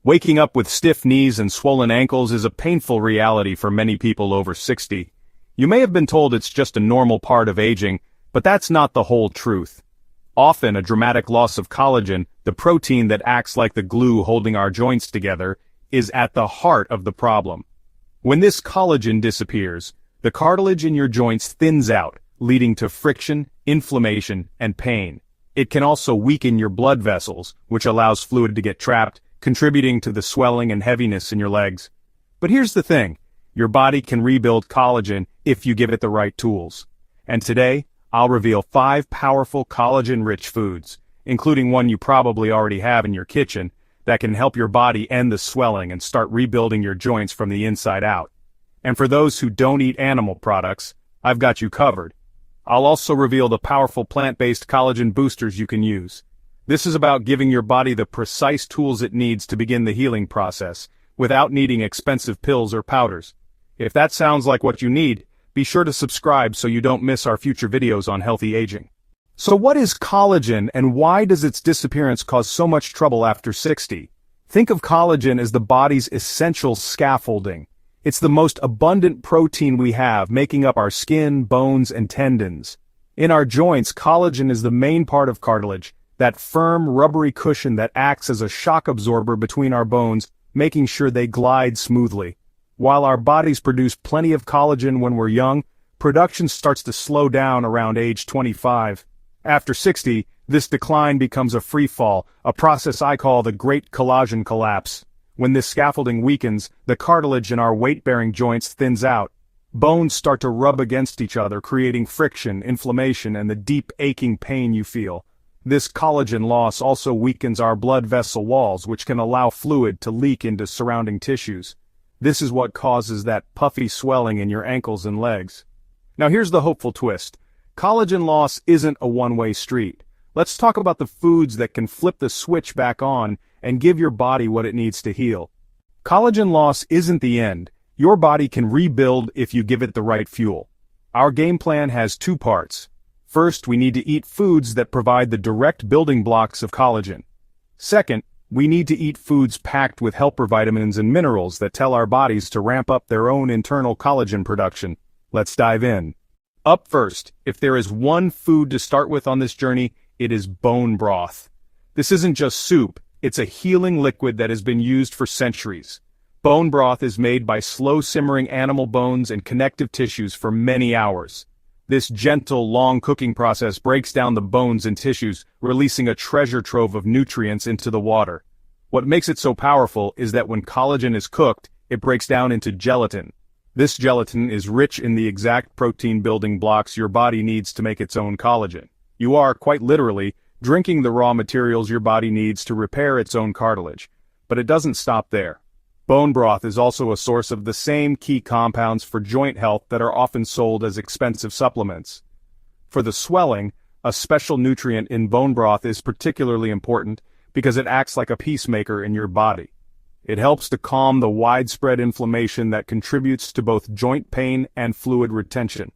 Waking up with stiff knees and swollen ankles is a painful reality for many people over 60. You may have been told it's just a normal part of aging, but that's not the whole truth. Often a dramatic loss of collagen, the protein that acts like the glue holding our joints together, is at the heart of the problem. When this collagen disappears, the cartilage in your joints thins out, leading to friction, inflammation, and pain. It can also weaken your blood vessels, which allows fluid to get trapped, contributing to the swelling and heaviness in your legs. But here's the thing, your body can rebuild collagen if you give it the right tools. And today, I'll reveal 5 powerful collagen-rich foods, including one you probably already have in your kitchen, that can help your body end the swelling and start rebuilding your joints from the inside out. And for those who don't eat animal products, I've got you covered. I'll also reveal the powerful plant-based collagen boosters you can use. This is about giving your body the precise tools it needs to begin the healing process, without needing expensive pills or powders. If that sounds like what you need, be sure to subscribe so you don't miss our future videos on healthy aging. So what is collagen and why does its disappearance cause so much trouble after 60? Think of collagen as the body's essential scaffolding. It's the most abundant protein we have, making up our skin, bones, and tendons. In our joints, collagen is the main part of cartilage, that firm, rubbery cushion that acts as a shock absorber between our bones, making sure they glide smoothly. While our bodies produce plenty of collagen when we're young, production starts to slow down around age 25. After 60, this decline becomes a free fall, a process I call the Great Collagen Collapse. When this scaffolding weakens, the cartilage in our weight-bearing joints thins out. Bones start to rub against each other, creating friction, inflammation, and the deep aching pain you feel. This collagen loss also weakens our blood vessel walls, which can allow fluid to leak into surrounding tissues. This is what causes that puffy swelling in your ankles and legs. Now here's the hopeful twist. Collagen loss isn't a one-way street. Let's talk about the foods that can flip the switch back on and give your body what it needs to heal. Collagen loss isn't the end. Your body can rebuild if you give it the right fuel. Our game plan has 2 parts. First, we need to eat foods that provide the direct building blocks of collagen. Second, we need to eat foods packed with helper vitamins and minerals that tell our bodies to ramp up their own internal collagen production. Let's dive in. Up first, if there is one food to start with on this journey, it is bone broth. This isn't just soup, it's a healing liquid that has been used for centuries. Bone broth is made by slow-simmering animal bones and connective tissues for many hours. This gentle, long cooking process breaks down the bones and tissues, releasing a treasure trove of nutrients into the water. What makes it so powerful is that when collagen is cooked, it breaks down into gelatin. This gelatin is rich in the exact protein building blocks your body needs to make its own collagen. You are, quite literally, drinking the raw materials your body needs to repair its own cartilage. But it doesn't stop there. Bone broth is also a source of the same key compounds for joint health that are often sold as expensive supplements. For the swelling, a special nutrient in bone broth is particularly important because it acts like a peacemaker in your body. It helps to calm the widespread inflammation that contributes to both joint pain and fluid retention.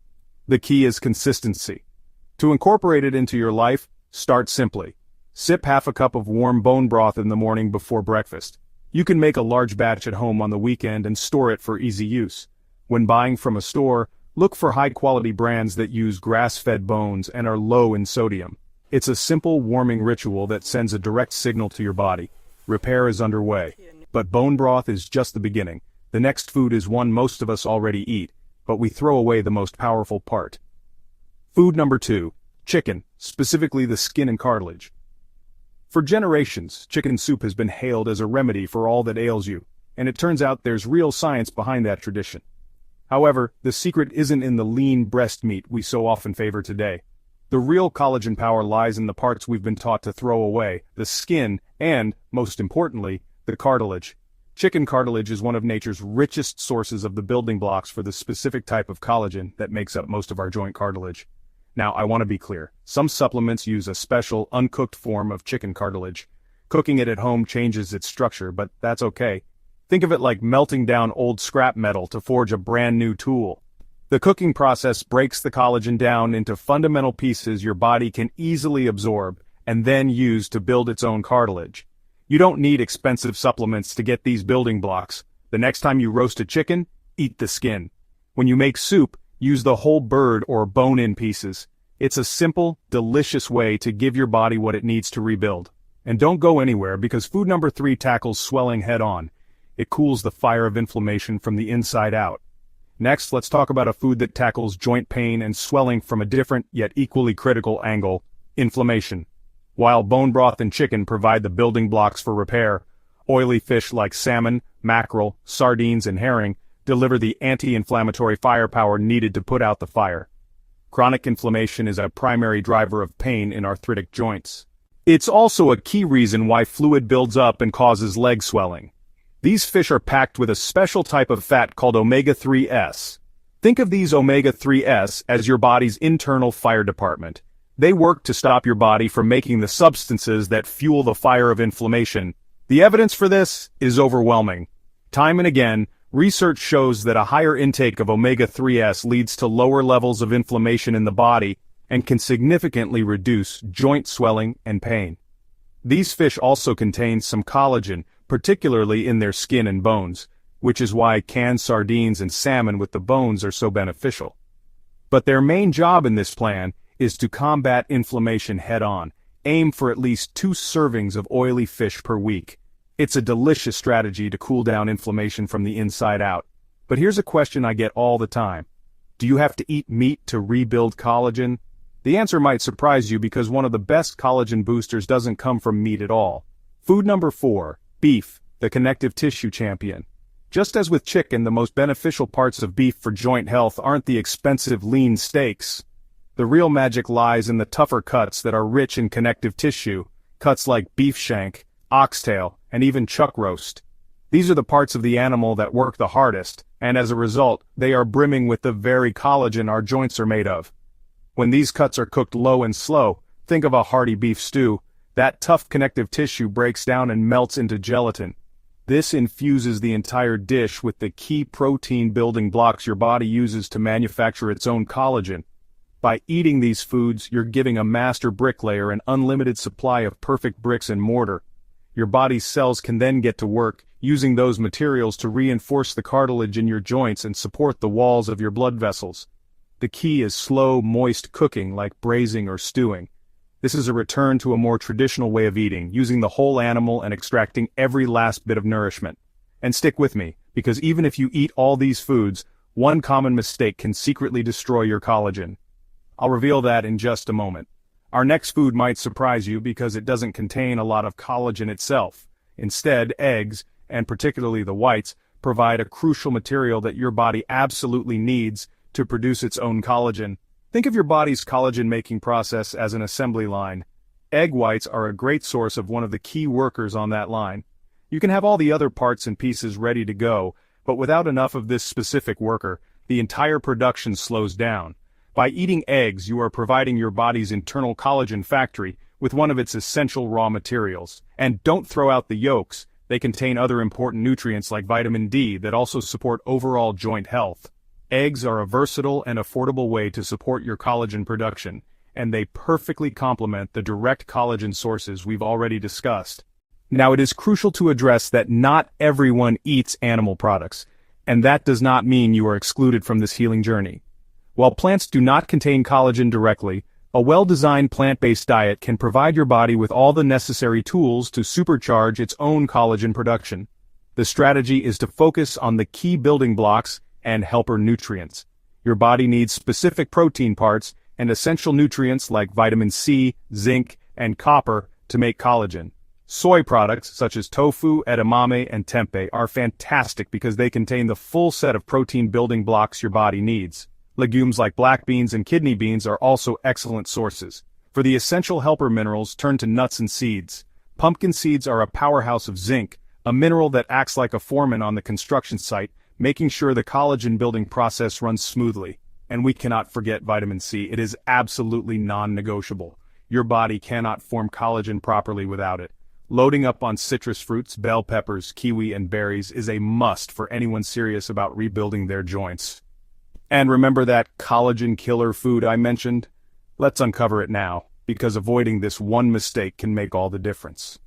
The key is consistency. To incorporate it into your life, start simply. Sip half a cup of warm bone broth in the morning before breakfast. You can make a large batch at home on the weekend and store it for easy use. When buying from a store, look for high-quality brands that use grass-fed bones and are low in sodium. It's a simple warming ritual that sends a direct signal to your body. Repair is underway. But bone broth is just the beginning. The next food is one most of us already eat, but we throw away the most powerful part. Food number 2, chicken, specifically the skin and cartilage. For generations, chicken soup has been hailed as a remedy for all that ails you, and it turns out there's real science behind that tradition. However, the secret isn't in the lean breast meat we so often favor today. The real collagen power lies in the parts we've been taught to throw away, the skin, and, most importantly, the cartilage. Chicken cartilage is one of nature's richest sources of the building blocks for the specific type of collagen that makes up most of our joint cartilage. Now, I want to be clear. Some supplements use a special, uncooked form of chicken cartilage. Cooking it at home changes its structure, but that's okay. Think of it like melting down old scrap metal to forge a brand new tool. The cooking process breaks the collagen down into fundamental pieces your body can easily absorb, and then use to build its own cartilage. You don't need expensive supplements to get these building blocks. The next time you roast a chicken, eat the skin. When you make soup, use the whole bird or bone-in pieces. It's a simple, delicious way to give your body what it needs to rebuild. And don't go anywhere because food number 3 tackles swelling head-on. It cools the fire of inflammation from the inside out. Next, let's talk about a food that tackles joint pain and swelling from a different yet equally critical angle: inflammation. While bone broth and chicken provide the building blocks for repair, oily fish like salmon, mackerel, sardines, and herring deliver the anti-inflammatory firepower needed to put out the fire. Chronic inflammation is a primary driver of pain in arthritic joints. It's also a key reason why fluid builds up and causes leg swelling. These fish are packed with a special type of fat called omega-3s. Think of these omega-3s as your body's internal fire department. They work to stop your body from making the substances that fuel the fire of inflammation. The evidence for this is overwhelming. Time and again, research shows that a higher intake of omega-3s leads to lower levels of inflammation in the body and can significantly reduce joint swelling and pain. These fish also contain some collagen, particularly in their skin and bones, which is why canned sardines and salmon with the bones are so beneficial. But their main job in this plan is to combat inflammation head-on. Aim for at least 2 servings of oily fish per week. It's a delicious strategy to cool down inflammation from the inside out. But here's a question I get all the time. Do you have to eat meat to rebuild collagen? The answer might surprise you because one of the best collagen boosters doesn't come from meat at all. Food number 4. Beef, the connective tissue champion. Just as with chicken, the most beneficial parts of beef for joint health aren't the expensive lean steaks. The real magic lies in the tougher cuts that are rich in connective tissue, cuts like beef shank, oxtail, and even chuck roast. These are the parts of the animal that work the hardest, and as a result, they are brimming with the very collagen our joints are made of. When these cuts are cooked low and slow, think of a hearty beef stew. That tough connective tissue breaks down and melts into gelatin. This infuses the entire dish with the key protein building blocks your body uses to manufacture its own collagen. By eating these foods, you're giving a master bricklayer an unlimited supply of perfect bricks and mortar. Your body's cells can then get to work, using those materials to reinforce the cartilage in your joints and support the walls of your blood vessels. The key is slow, moist cooking like braising or stewing. This is a return to a more traditional way of eating, using the whole animal and extracting every last bit of nourishment. And stick with me, because even if you eat all these foods, one common mistake can secretly destroy your collagen. I'll reveal that in just a moment. Our next food might surprise you because it doesn't contain a lot of collagen itself. Instead, eggs, and particularly the whites, provide a crucial material that your body absolutely needs to produce its own collagen. Think of your body's collagen-making process as an assembly line. Egg whites are a great source of one of the key workers on that line. You can have all the other parts and pieces ready to go, but without enough of this specific worker, the entire production slows down. By eating eggs, you are providing your body's internal collagen factory with one of its essential raw materials. And don't throw out the yolks. They contain other important nutrients like vitamin D that also support overall joint health. Eggs are a versatile and affordable way to support your collagen production, and they perfectly complement the direct collagen sources we've already discussed. Now, it is crucial to address that not everyone eats animal products, and that does not mean you are excluded from this healing journey. While plants do not contain collagen directly, a well-designed plant-based diet can provide your body with all the necessary tools to supercharge its own collagen production. The strategy is to focus on the key building blocks and helper nutrients. Your body needs specific protein parts and essential nutrients like vitamin C, zinc, and copper to make collagen. Soy products such as tofu, edamame, and tempeh are fantastic because they contain the full set of protein building blocks your body needs. Legumes like black beans and kidney beans are also excellent sources. For the essential helper minerals, turn to nuts and seeds. Pumpkin seeds are a powerhouse of zinc, a mineral that acts like a foreman on the construction site, making sure the collagen building process runs smoothly. And we cannot forget vitamin C. It is absolutely non-negotiable. Your body cannot form collagen properly without it. Loading up on citrus fruits, bell peppers, kiwi, and berries is a must for anyone serious about rebuilding their joints. And remember that collagen killer food I mentioned? Let's uncover it now, because avoiding this one mistake can make all the difference.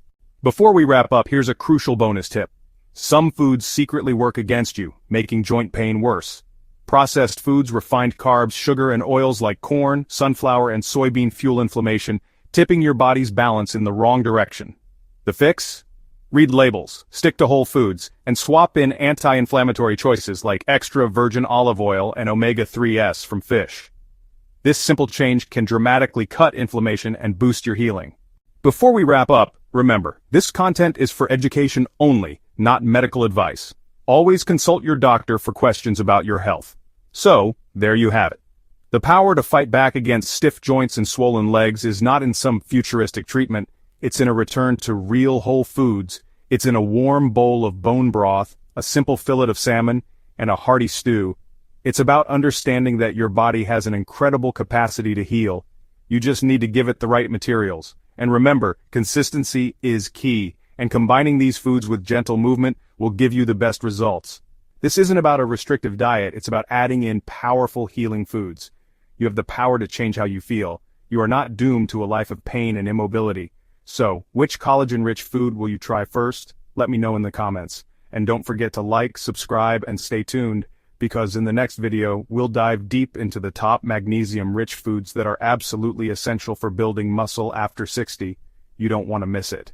Before we wrap up, here's a crucial bonus tip. Some foods secretly work against you, making joint pain worse. Processed foods, refined carbs, sugar, and oils like corn, sunflower, and soybean fuel inflammation, tipping your body's balance in the wrong direction. The fix? Read labels, stick to whole foods, and swap in anti-inflammatory choices like extra virgin olive oil and omega-3s from fish. This simple change can dramatically cut inflammation and boost your healing. Before we wrap up, remember, this content is for education only, not medical advice. Always consult your doctor for questions about your health. So, there you have it. The power to fight back against stiff joints and swollen legs is not in some futuristic treatment, it's in a return to real whole foods. It's in a warm bowl of bone broth, a simple fillet of salmon, and a hearty stew. It's about understanding that your body has an incredible capacity to heal. You just need to give it the right materials. And remember, consistency is key, and combining these foods with gentle movement will give you the best results. This isn't about a restrictive diet, it's about adding in powerful healing foods. You have the power to change how you feel. You are not doomed to a life of pain and immobility. So, which collagen-rich food will you try first? Let me know in the comments. And don't forget to like, subscribe, and stay tuned, because in the next video, we'll dive deep into the top magnesium-rich foods that are absolutely essential for building muscle after 60. You don't want to miss it.